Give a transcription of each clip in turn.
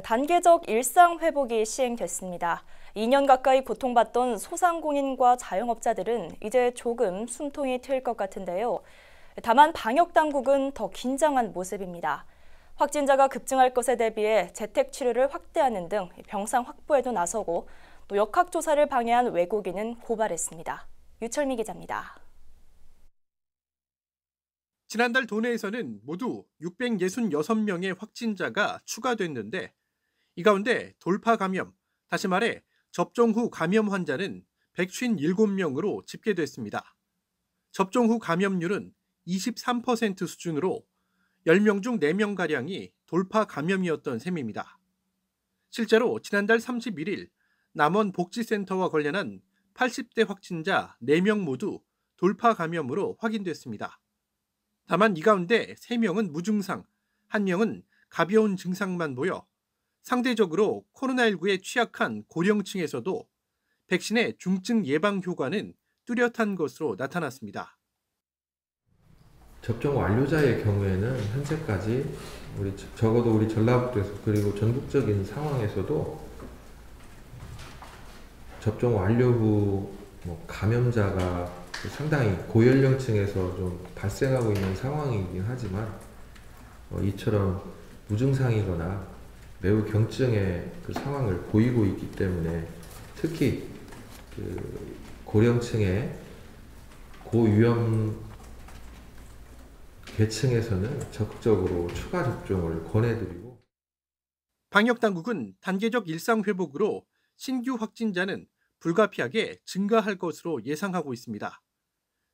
단계적 일상 회복이 시행됐습니다. 2년 가까이 고통받던 소상공인과 자영업자들은 이제 조금 숨통이 트일 것 같은데요. 다만 방역 당국은 더 긴장한 모습입니다. 확진자가 급증할 것에 대비해 재택 치료를 확대하는 등 병상 확보에도 나서고 또 역학조사를 방해한 외국인은 고발했습니다. 유철미 기자입니다. 지난달 도내에서는 모두 666명의 확진자가 추가됐는데 이 가운데 돌파 감염, 다시 말해 접종 후 감염 환자는 157명으로 집계됐습니다. 접종 후 감염률은 23% 수준으로 10명 중 4명가량이 돌파 감염이었던 셈입니다. 실제로 지난달 31일 남원 복지센터와 관련한 80대 확진자 4명 모두 돌파 감염으로 확인됐습니다. 다만 이 가운데 3명은 무증상, 1명은 가벼운 증상만 보여 상대적으로 코로나19에 취약한 고령층에서도 백신의 중증 예방 효과는 뚜렷한 것으로 나타났습니다. 접종 완료자의 경우에는 현재까지 적어도 우리 전라북도에서 그리고 전국적인 상황에서도 접종 완료 후 감염자가 상당히 고연령층에서 좀 발생하고 있는 상황이긴 하지만 이처럼 무증상이거나 매우 경증의 그 상황을 보이고 있기 때문에 특히 고령층의 고위험 계층에서는 적극적으로 추가 접종을 권해드리고 방역당국은 단계적 일상 회복으로 신규 확진자는 불가피하게 증가할 것으로 예상하고 있습니다.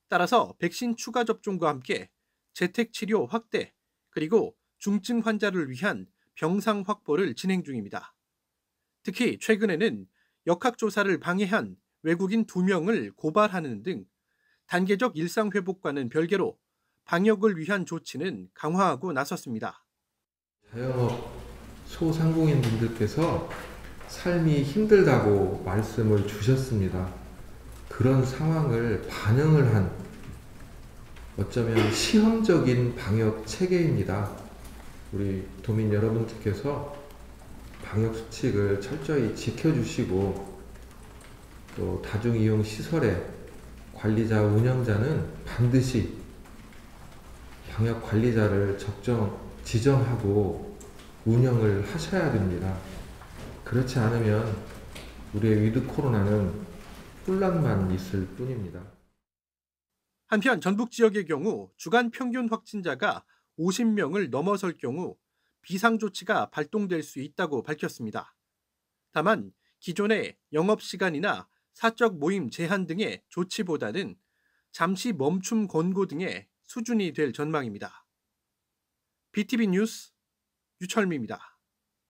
따라서 백신 추가 접종과 함께 재택치료 확대 그리고 중증 환자를 위한 병상 확보를 진행 중입니다. 특히 최근에는 역학조사를 방해한 외국인 2명을 고발하는 등 단계적 일상 회복과는 별개로 방역을 위한 조치는 강화하고 나섰습니다. 자영업 소상공인분들께서 삶이 힘들다고 말씀을 주셨습니다. 그런 상황을 반영을 한 어쩌면 시험적인 방역 체계입니다. 우리 도민 여러분들께서 방역 수칙을 철저히 지켜주시고 또 다중이용 시설의 관리자, 운영자는 반드시 방역 관리자를 지정하고 운영을 하셔야 됩니다. 그렇지 않으면 우리의 위드 코로나는 혼란만 있을 뿐입니다. 한편 전북 지역의 경우 주간 평균 확진자가 50명을 넘어설 경우 비상조치가 발동될 수 있다고 밝혔습니다. 다만 기존의 영업시간이나 사적 모임 제한 등의 조치보다는 잠시 멈춤 권고 등의 수준이 될 전망입니다. BTV 뉴스 유철미입니다.